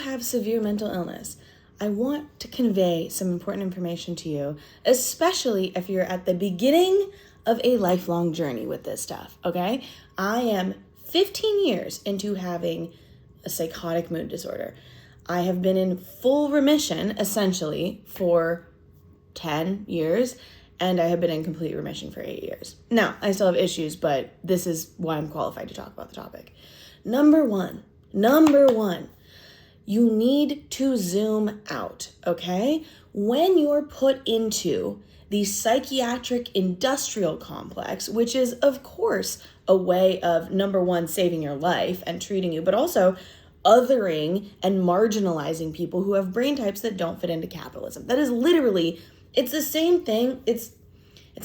have severe mental illness, I want to convey some important information to you, especially if you're at the beginning of a lifelong journey with this stuff, okay? I am 15 years into having a psychotic mood disorder. I have been in full remission, essentially, for 10 years, and I have been in complete remission for 8 years. Now, I still have issues, but this is why I'm qualified to talk about the topic. Number one, you need to zoom out, okay? When you're put into the psychiatric industrial complex, which is, of course, a way of, number one, saving your life and treating you, but also othering and marginalizing people who have brain types that don't fit into capitalism. That is literally, it's the same thing. It's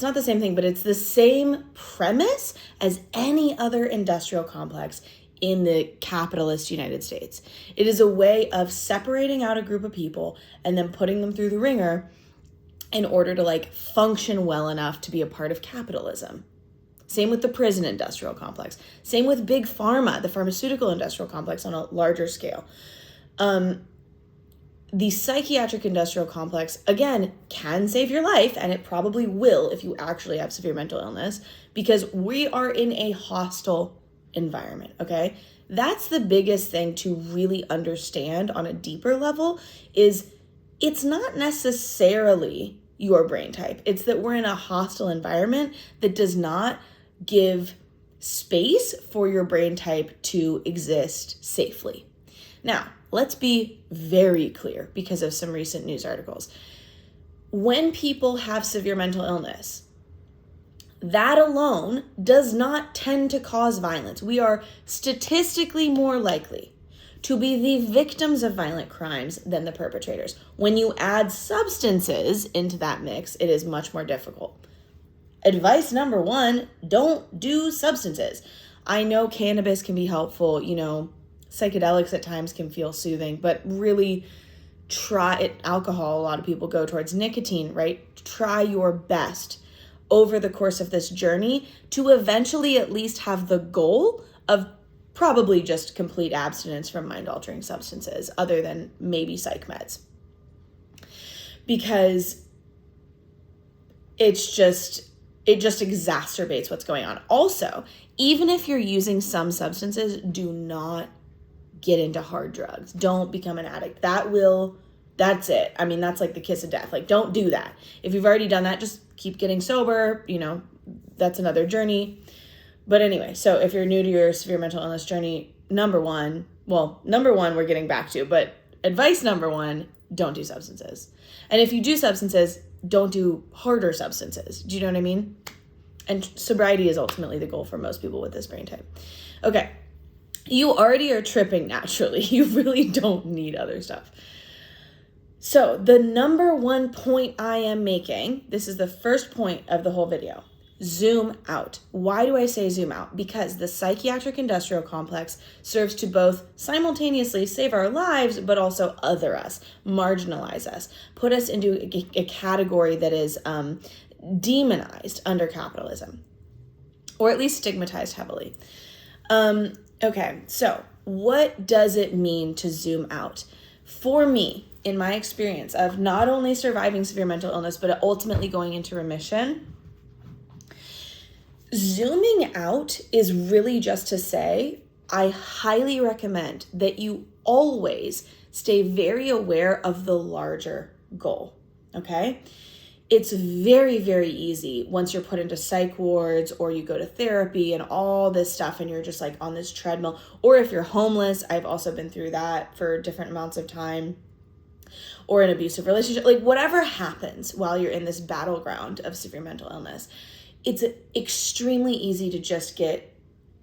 not the same thing, but it's the same premise as any other industrial complex in the capitalist United States. It is a way of separating out a group of people and then putting them through the ringer in order to function well enough to be a part of capitalism. Same with the prison industrial complex. Same with big pharma, the pharmaceutical industrial complex on a larger scale. The psychiatric industrial complex, again, can save your life, and it probably will if you actually have severe mental illness, because we are in a hostile environment, okay? That's the biggest thing to really understand on a deeper level is it's not necessarily your brain type. It's that we're in a hostile environment that does not give space for your brain type to exist safely. Now, let's be very clear because of some recent news articles. When people have severe mental illness, that alone does not tend to cause violence. We are statistically more likely to be the victims of violent crimes than the perpetrators. When you add substances into that mix, it is much more difficult. Advice number one, don't do substances. I know cannabis can be helpful, psychedelics at times can feel soothing, but really try it. Alcohol, a lot of people go towards nicotine, right? Try your best over the course of this journey to eventually at least have the goal of probably just complete abstinence from mind-altering substances other than maybe psych meds. Because it just exacerbates what's going on. Also, even if you're using some substances, do not get into hard drugs. Don't become an addict. That's it. I mean, that's like the kiss of death. Don't do that. If you've already done that, just keep getting sober. That's another journey. But anyway, so if you're new to your severe mental illness journey, number one we're getting back to, but advice number one, don't do substances. And if you do substances, don't do harder substances. Do you know what I mean? And sobriety is ultimately the goal for most people with this brain type. Okay. You already are tripping naturally. You really don't need other stuff. So the number one point I am making, this is the first point of the whole video, zoom out. Why do I say zoom out? Because the psychiatric industrial complex serves to both simultaneously save our lives, but also other us, marginalize us, put us into a category that is demonized under capitalism, or at least stigmatized heavily. Okay, so what does it mean to zoom out? For me, in my experience of not only surviving severe mental illness, but ultimately going into remission, zooming out is really just to say, I highly recommend that you always stay very aware of the larger goal, okay? It's very, very easy once you're put into psych wards or you go to therapy and all this stuff and you're just on this treadmill. Or if you're homeless, I've also been through that for different amounts of time, or an abusive relationship, whatever happens while you're in this battleground of severe mental illness, it's extremely easy to just get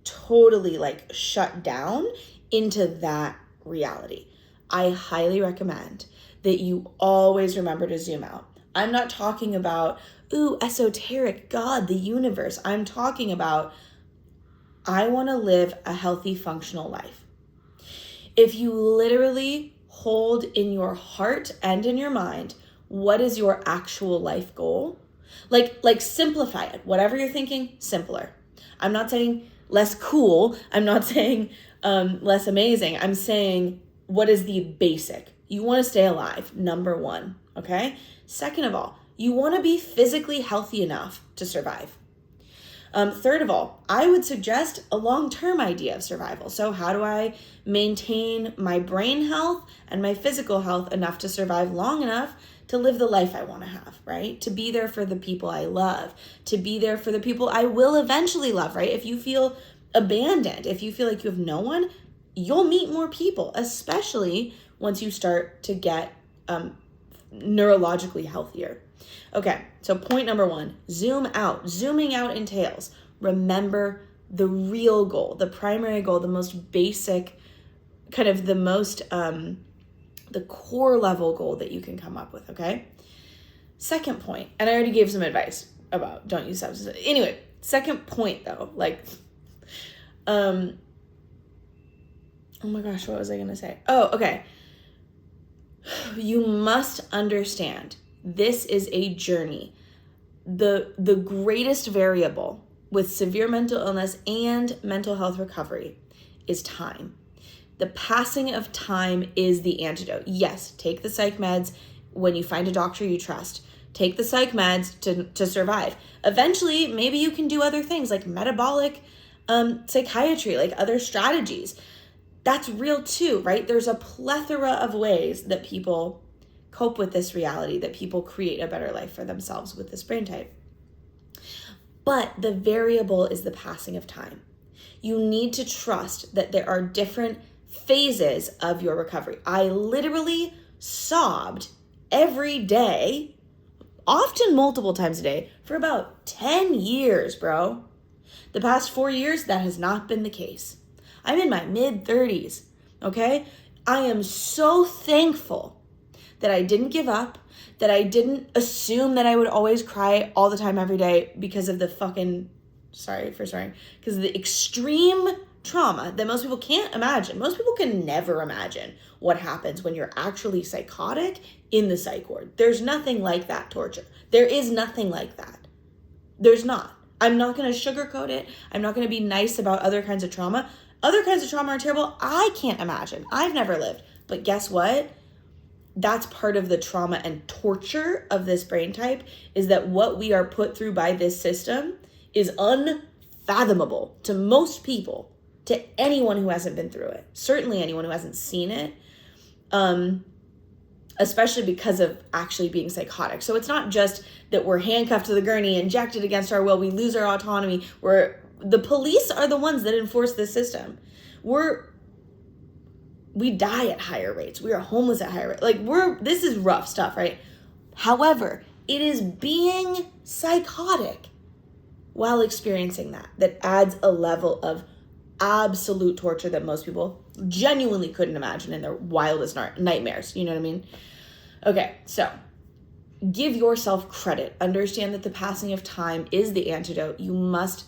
totally shut down into that reality. I highly recommend that you always remember to zoom out. I'm not talking about, esoteric, God, the universe. I'm talking about, I want to live a healthy, functional life. If you literally hold in your heart and in your mind, what is your actual life goal? Simplify it. Whatever you're thinking, simpler. I'm not saying less cool. I'm not saying less amazing. I'm saying what is the basic? You want to stay alive, number one, okay? Second of all, you want to be physically healthy enough to survive. Third of all, I would suggest a long-term idea of survival. So how do I maintain my brain health and my physical health enough to survive long enough to live the life I want to have, right? To be there for the people I love, to be there for the people I will eventually love, right? If you feel abandoned, if you feel like you have no one, you'll meet more people, especially once you start to get neurologically healthier. Okay, so point number one, zoom out. Zooming out entails, remember the real goal, the primary goal, the most basic, kind of the most, the core level goal that you can come up with, okay? Second point, and I already gave some advice about don't use substances. Anyway, second point though, like, oh my gosh, what was I gonna say? Oh, okay. You must understand this is a journey. The greatest variable with severe mental illness and mental health recovery is time. The passing of time is the antidote. Yes, take the psych meds when you find a doctor you trust. Take the psych meds to survive. Eventually, maybe you can do other things like metabolic psychiatry, like other strategies. That's real too, right? There's a plethora of ways that people cope with this reality, that people create a better life for themselves with this brain type. But the variable is the passing of time. You need to trust that there are different phases of your recovery. I literally sobbed every day, often multiple times a day, for about 10 years, bro. The past 4 years, that has not been the case. I'm in my mid-30s, okay? I am so thankful that I didn't give up, that I didn't assume that I would always cry all the time every day because of the fucking, sorry for swearing, because of the extreme trauma that most people can't imagine. Most people can never imagine what happens when you're actually psychotic in the psych ward. There's nothing like that torture. There is nothing like that. There's not. I'm not going to sugarcoat it. I'm not going to be nice about other kinds of trauma. Other kinds of trauma are terrible. I can't imagine. I've never lived. But guess what? That's part of the trauma and torture of this brain type, is that what we are put through by this system is unfathomable to most people, to anyone who hasn't been through it. Certainly anyone who hasn't seen it, especially because of actually being psychotic. So it's not just that we're handcuffed to the gurney, injected against our will, we lose our autonomy. The police are the ones that enforce this system. We die at higher rates. We are homeless at higher rates. This is rough stuff, right? However, it is being psychotic while experiencing that adds a level of absolute torture that most people genuinely couldn't imagine in their wildest nightmares. You know what I mean? Okay, so give yourself credit. Understand that the passing of time is the antidote. You must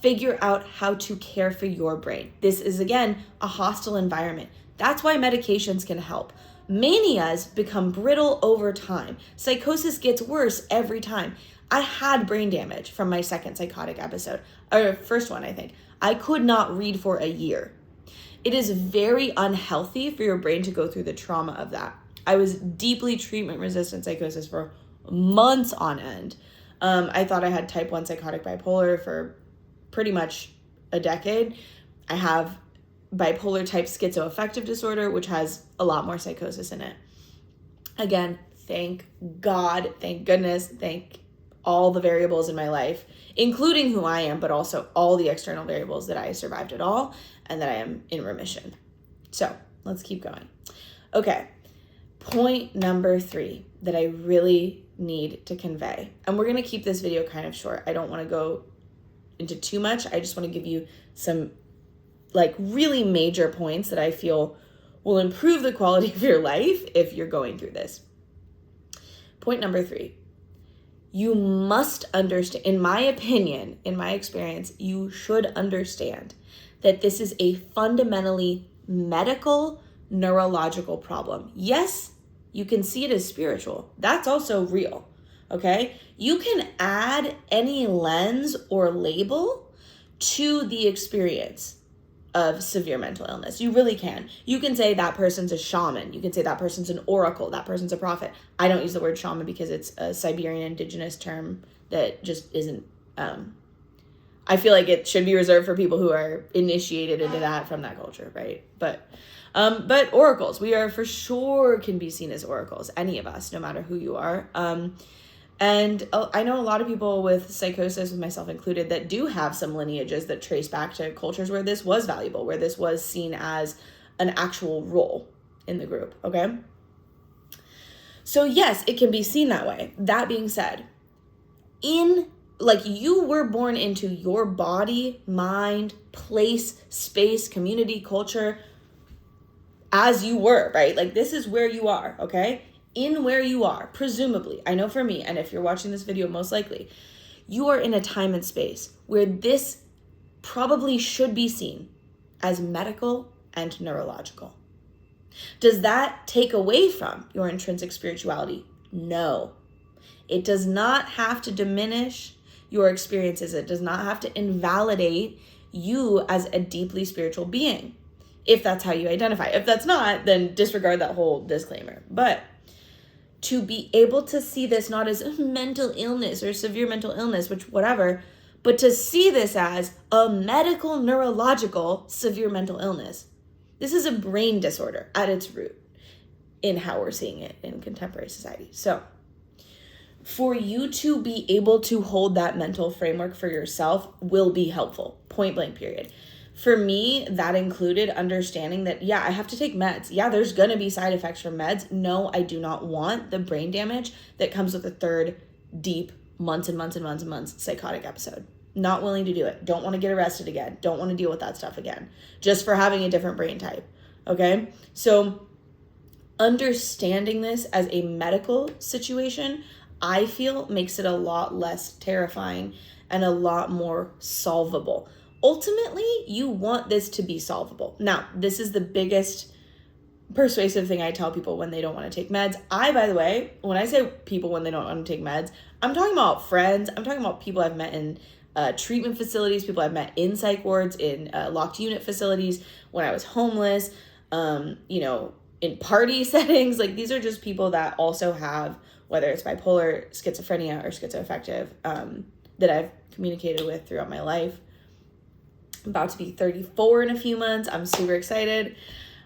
figure out how to care for your brain. This is, again, a hostile environment. That's why medications can help. Manias become brittle over time. Psychosis gets worse every time. I had brain damage from my second psychotic episode, or first one, I think. I could not read for a year. It is very unhealthy for your brain to go through the trauma of that. I was deeply treatment-resistant psychosis for months on end. I thought I had type 1 psychotic bipolar for pretty much a decade. I have bipolar type schizoaffective disorder, which has a lot more psychosis in it. Again, thank God, thank goodness, thank all the variables in my life, including who I am, but also all the external variables, that I survived it all and that I am in remission. So let's keep going. Okay, point number 3 that I really need to convey, and we're going to keep this video kind of short. I don't want to go into too much. I just want to give you some really major points that I feel will improve the quality of your life if you're going through this. Point number 3, you must understand, in my opinion, in my experience, you should understand that this is a fundamentally medical, neurological problem. Yes, you can see it as spiritual. That's also real, okay? You can add any lens or label to the experience, of severe mental illness. You really can. You can say that person's a shaman. You can say that person's an oracle. That person's a prophet. I don't use the word shaman because it's a Siberian indigenous term that just isn't, I feel like it should be reserved for people who are initiated into that from that culture, right? But oracles, we are for sure can be seen as oracles, any of us, no matter who you are. And I know a lot of people with psychosis, with myself included, that do have some lineages that trace back to cultures where this was valuable, where this was seen as an actual role in the group, okay? So yes, it can be seen that way. That being said, you were born into your body, mind, place, space, community, culture, as you were, right? Like, this is where you are, okay? In where you are, presumably, I know for me, and if you're watching this video, most likely, you are in a time and space where this probably should be seen as medical and neurological. Does that take away from your intrinsic spirituality? No. It does not have to diminish your experiences. It does not have to invalidate you as a deeply spiritual being, if that's how you identify. If that's not, then disregard that whole disclaimer. But to be able to see this not as mental illness or severe mental illness, which whatever, but to see this as a medical, neurological, severe mental illness. This is a brain disorder at its root in how we're seeing it in contemporary society. So for you to be able to hold that mental framework for yourself will be helpful, point blank period. For me, that included understanding that, yeah, I have to take meds. Yeah, there's going to be side effects from meds. No, I do not want the brain damage that comes with a third deep months and months and months and months psychotic episode. Not willing to do it. Don't want to get arrested again. Don't want to deal with that stuff again. Just for having a different brain type. Okay? So understanding this as a medical situation, I feel makes it a lot less terrifying and a lot more solvable. Ultimately, you want this to be solvable. Now, this is the biggest persuasive thing I tell people when they don't want to take meds. By the way, when I say people when they don't want to take meds, I'm talking about friends. I'm talking about people I've met in treatment facilities, people I've met in psych wards, in locked unit facilities, when I was homeless, in party settings. Like, these are just people that also have, whether it's bipolar, schizophrenia, or schizoaffective, that I've communicated with throughout my life. I'm about to be 34 in a few months. I'm super excited.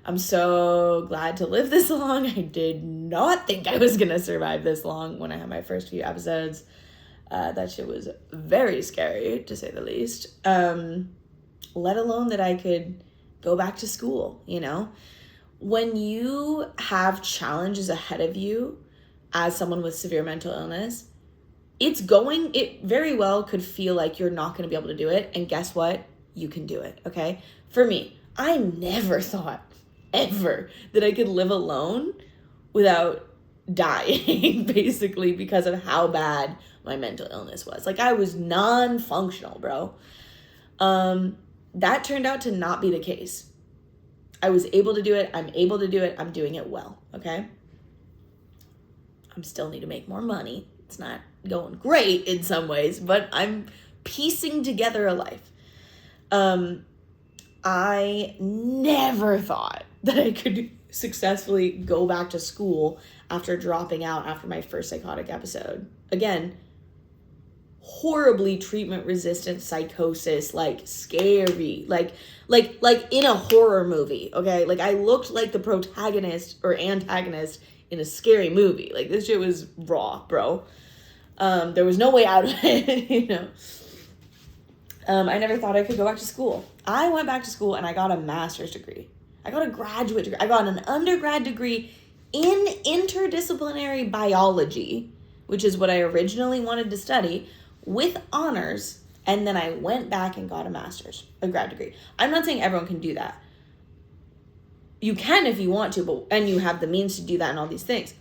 I'm so glad to live this long. I did not think I was going to survive this long when I had my first few episodes. That shit was very scary, to say the least. Let alone that I could go back to school, When you have challenges ahead of you as someone with severe mental illness, it very well could feel like you're not going to be able to do it. And guess what? You can do it, okay? For me, I never thought ever that I could live alone without dying, basically, because of how bad my mental illness was. Like, I was non-functional, bro. That turned out to not be the case. I was able to do it. I'm able to do it. I'm doing it well, okay? I still need to make more money. It's not going great in some ways, but I'm piecing together a life. I never thought that I could successfully go back to school after dropping out after my first psychotic episode. Again, horribly treatment resistant psychosis, like scary, like in a horror movie, okay? Like, I looked like the protagonist or antagonist in a scary movie. Like, this shit was raw, bro. There was no way out of it, I never thought I could go back to school. I went back to school and I got a master's degree. I got a graduate degree. I got an undergrad degree in interdisciplinary biology, which is what I originally wanted to study, with honors. And then I went back and got a grad degree. I'm not saying everyone can do that. You can if you want to, and you have the means to do that and all these things,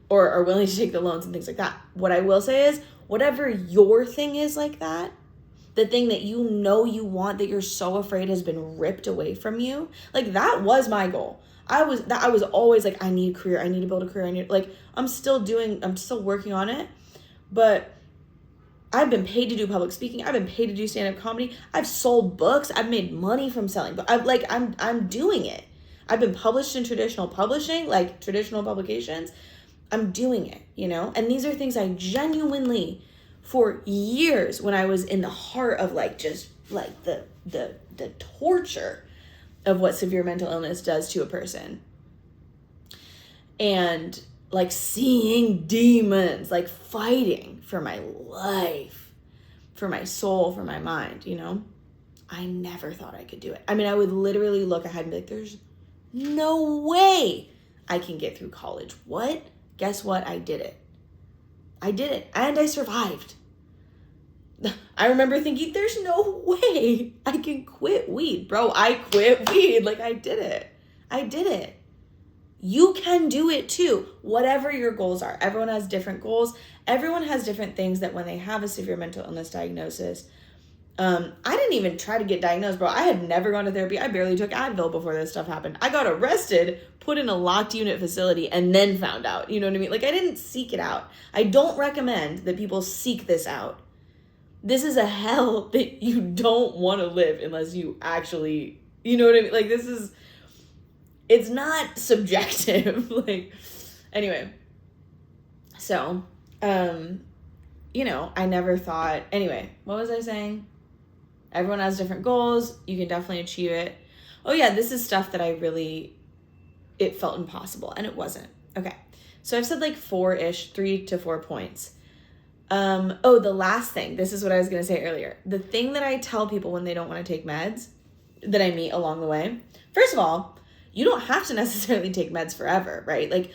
or are willing to take the loans and things like that. What I will say is, whatever your thing is like that, the thing that you want, that you're so afraid has been ripped away from you, like, that was my goal. I was always like, I need a career, I need to build a career, I'm still working on it, but I've been paid to do public speaking. I've been paid to do stand-up comedy. I've sold books. I've made money from selling books. I'm doing it. I've been published in traditional publishing, like traditional publications. I'm doing it, you know? And these are things I genuinely, for years, when I was in the heart of like just like the torture of what severe mental illness does to a person, and like seeing demons, like fighting for my life, for my soul, for my mind, you know, I never thought I could do it. I mean, I would literally look ahead and be like, there's no way I can get through college. What? Guess what? I did it. I did it. And I survived. I remember thinking, there's no way I can quit weed. Bro, I quit weed. Like, I did it. I did it. You can do it too, whatever your goals are. Everyone has different goals. Everyone has different things that when they have a severe mental illness diagnosis, I didn't even try to get diagnosed, bro. I had never gone to therapy. I barely took Advil before this stuff happened. I got arrested, put in a locked unit facility, and then found out. You know what I mean? Like, I didn't seek it out. I don't recommend that people seek this out. This is a hell that you don't want to live unless you actually, you know what I mean? Like, it's not subjective. Like, anyway. So, you know, I never thought, anyway, what was I saying? Everyone has different goals. You can definitely achieve it. Oh yeah, this is stuff that it felt impossible, and it wasn't. Okay. So I've said like 3 to 4 points. The last thing, this is what I was going to say earlier. The thing that I tell people when they don't want to take meds that I meet along the way, first of all, you don't have to necessarily take meds forever, right? Like,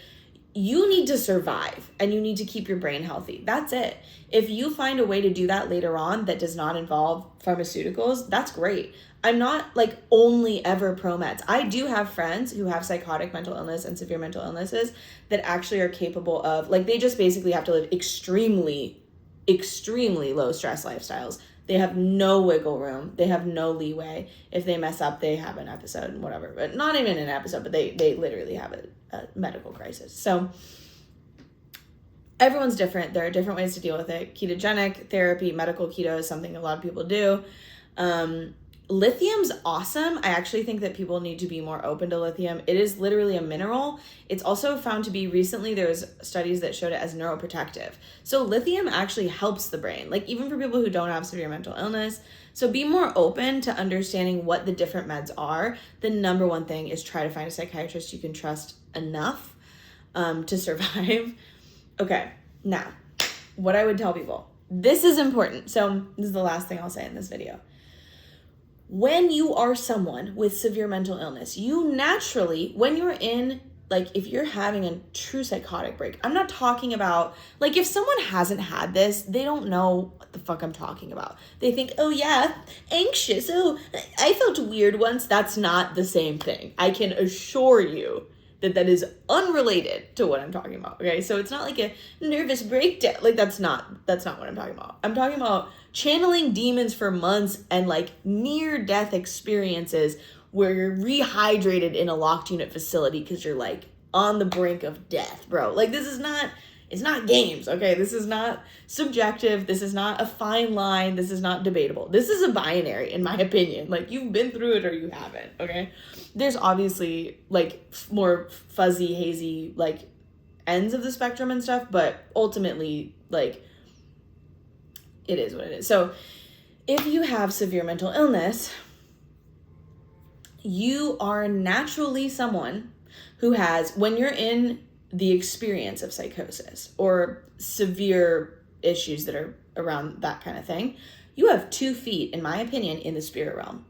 you need to survive and you need to keep your brain healthy. That's it. If you find a way to do that later on that does not involve pharmaceuticals, that's great. I'm not like only ever pro meds. I do have friends who have psychotic mental illness and severe mental illnesses that actually are capable of, like, they just basically have to live extremely low stress lifestyles. They have no wiggle room. They have no leeway. If they mess up, they have an episode and whatever. But not even an episode, but they literally have a medical crisis. So everyone's different. There are different ways to deal with it. Ketogenic therapy, medical keto is something a lot of people do. Lithium's awesome. I actually think that people need to be more open to lithium. It is literally a mineral. It's also found to be, recently there's studies that showed it as neuroprotective. So lithium actually helps the brain, like even for people who don't have severe mental illness. So be more open to understanding what the different meds are. The number one thing is try to find a psychiatrist you can trust enough to survive. Okay, now, what I would tell people. This is important. So this is the last thing I'll say in this video. When you are someone with severe mental illness, you naturally, when you're in, like, if you're having a true psychotic break, I'm not talking about, like, if someone hasn't had this, they don't know what the fuck I'm talking about. They think, oh yeah, anxious, oh, I felt weird once. That's not the same thing. I can assure you that is unrelated to what I'm talking about, okay? So it's not like a nervous breakdown. Like, that's not what I'm talking about. I'm talking about channeling demons for months and, like, near-death experiences where you're rehydrated in a locked unit facility because you're, like, on the brink of death, bro. Like, it's not games, okay? This is not subjective. This is not a fine line. This is not debatable. This is a binary, in my opinion. Like, you've been through it or you haven't, okay? There's obviously, like, more fuzzy, hazy, like, ends of the spectrum and stuff, but ultimately, like, it is what it is. So if you have severe mental illness, you are naturally someone who has, when you're in the experience of psychosis or severe issues that are around that kind of thing, you have 2 feet, in my opinion, in the spirit realm.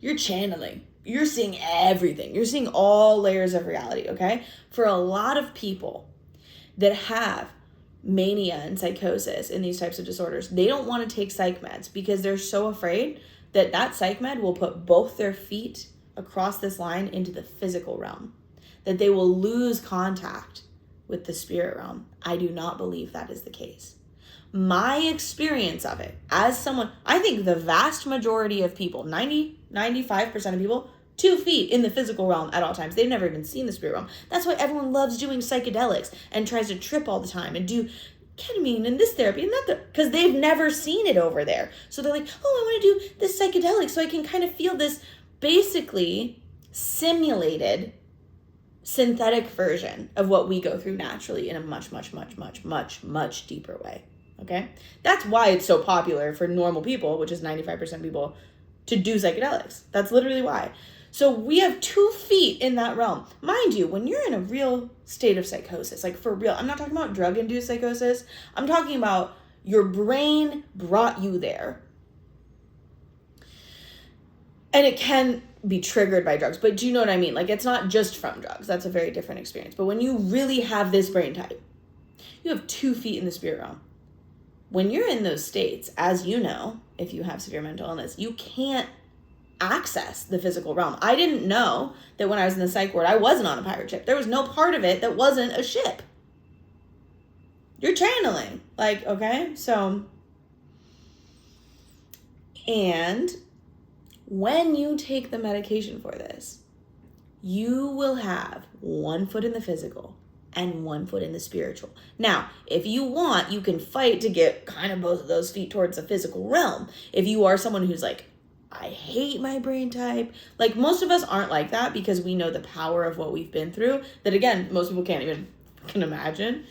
You're channeling. You're seeing everything. You're seeing all layers of reality, okay? For a lot of people that have mania and psychosis in these types of disorders, they don't want to take psych meds because they're so afraid that psych med will put both their feet across this line into the physical realm, that they will lose contact with the spirit realm. I do not believe that is the case. My experience of it as someone, I think the vast majority of people, 95% of people, 2 feet in the physical realm at all times. They've never even seen the spirit realm. That's why everyone loves doing psychedelics and tries to trip all the time and do ketamine and this therapy and that, because they've never seen it over there. So they're like, oh, I want to do this psychedelic so I can kind of feel this basically simulated synthetic version of what we go through naturally in a much, much, much, much, much, much deeper way. Okay? That's why it's so popular for normal people, which is 95% people, to do psychedelics. That's literally why. So we have 2 feet in that realm. Mind you, when you're in a real state of psychosis, like for real, I'm not talking about drug-induced psychosis. I'm talking about your brain brought you there. And it can be triggered by drugs, but do you know what I mean? Like, it's not just from drugs. That's a very different experience. But when you really have this brain type, you have 2 feet in the spirit realm. When you're in those states, as you know, if you have severe mental illness, you can't access the physical realm. I didn't know that when I was in the psych ward, I wasn't on a pirate ship. There was no part of it that wasn't a ship. You're channeling. Like, okay? So, and when you take the medication for this, you will have 1 foot in the physical and 1 foot in the spiritual. Now, if you want, you can fight to get kind of both of those feet towards the physical realm. If you are someone who's like, I hate my brain type. Like, most of us aren't like that because we know the power of what we've been through that, again, most people can't even can imagine.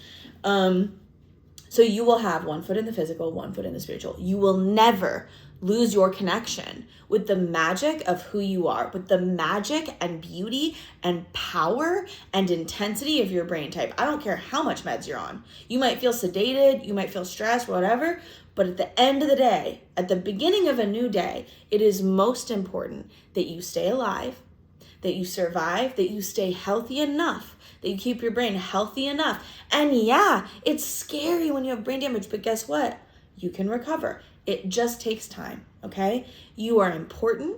So you will have 1 foot in the physical, 1 foot in the spiritual. You will never lose your connection with the magic of who you are, with the magic and beauty and power and intensity of your brain type. I don't care how much meds you're on. You might feel sedated, you might feel stressed, whatever, but at the end of the day, at the beginning of a new day, it is most important that you stay alive, that you survive, that you stay healthy enough, that you keep your brain healthy enough. And yeah, it's scary when you have brain damage, but guess what? You can recover. It just takes time, okay? You are important.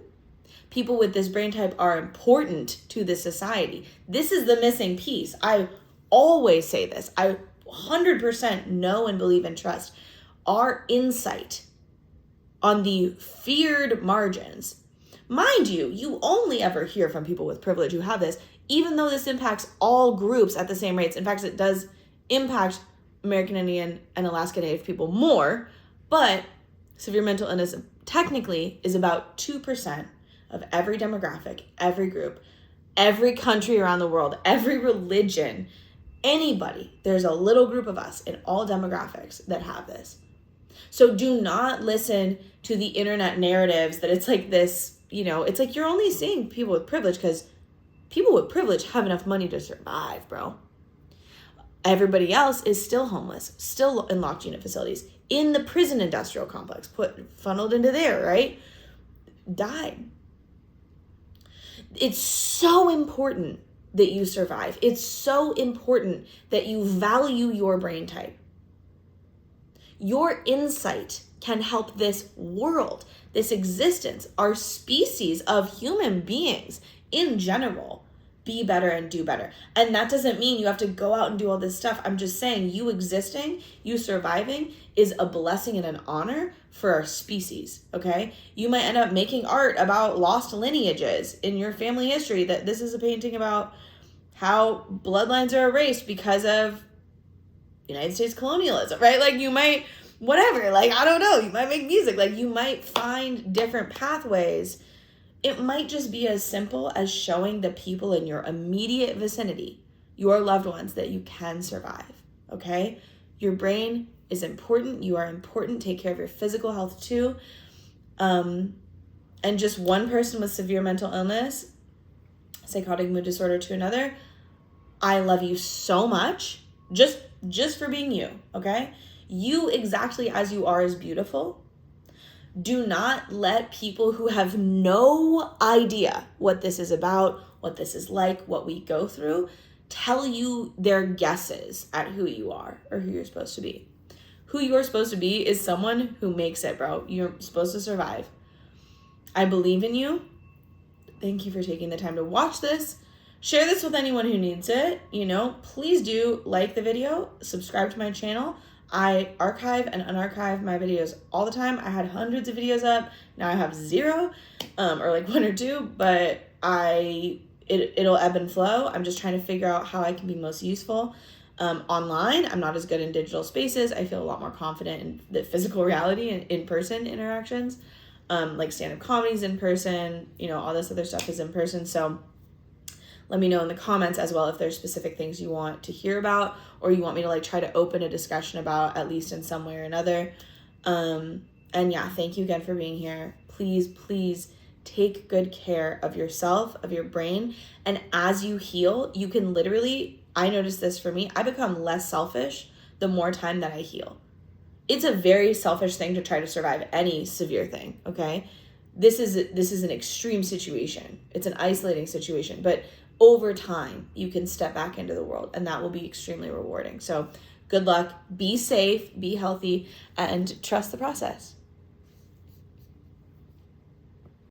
People with this brain type are important to the society. This is the missing piece. I always say this. I 100% know and believe and trust our insight on the feared margins. Mind you, you only ever hear from people with privilege who have this, even though this impacts all groups at the same rates. In fact, it does impact American Indian and Alaska Native people more, but severe mental illness technically is about 2% of every demographic, every group, every country around the world, every religion, anybody. There's a little group of us in all demographics that have this. So do not listen to the internet narratives that it's like this, you know, it's like you're only seeing people with privilege because people with privilege have enough money to survive, bro. Everybody else is still homeless, still in locked unit facilities, in the prison industrial complex, funneled into there, right? Died. It's so important that you survive. It's so important that you value your brain type. Your insight can help this world, this existence, our species of human beings in general be better and do better. And that doesn't mean you have to go out and do all this stuff. I'm just saying you existing, you surviving is a blessing and an honor for our species, okay? You might end up making art about lost lineages in your family history, that this is a painting about how bloodlines are erased because of United States colonialism, right? Like you might, whatever, like, I don't know, you might make music, like you might find different pathways. It might just be as simple as showing the people in your immediate vicinity, your loved ones, that you can survive, okay? Your brain is important. You are important. Take care of your physical health too. And just one person with severe mental illness, psychotic mood disorder to another, I love you so much just for being you, okay? You exactly as you are is beautiful. Do not let people who have no idea what this is about, what this is like, what we go through, tell you their guesses at who you are or who you're supposed to be. Who you're supposed to be is someone who makes it, bro. You're supposed to survive. I believe in you. Thank you for taking the time to watch this. Share this with anyone who needs it. You know, please do like the video, subscribe to my channel. I archive and unarchive my videos all the time. I had hundreds of videos up. Now I have 0, or like 1 or 2, but it'll ebb and flow. I'm just trying to figure out how I can be most useful. Online, I'm not as good in digital spaces. I feel a lot more confident in the physical reality and in-person interactions. Like stand-up comedies in person, all this other stuff is in person. So let me know in the comments as well if there's specific things you want to hear about, or you want me to like try to open a discussion about, at least in some way or another. And yeah, thank you again for being here. Please take good care of yourself, of your brain. And as you heal, you can literally, I noticed this for me, I become less selfish the more time that I heal. It's a very selfish thing to try to survive any severe thing, okay? This is an extreme situation. It's an isolating situation, but over time, you can step back into the world, and that will be extremely rewarding. So good luck, be safe, be healthy, and trust the process.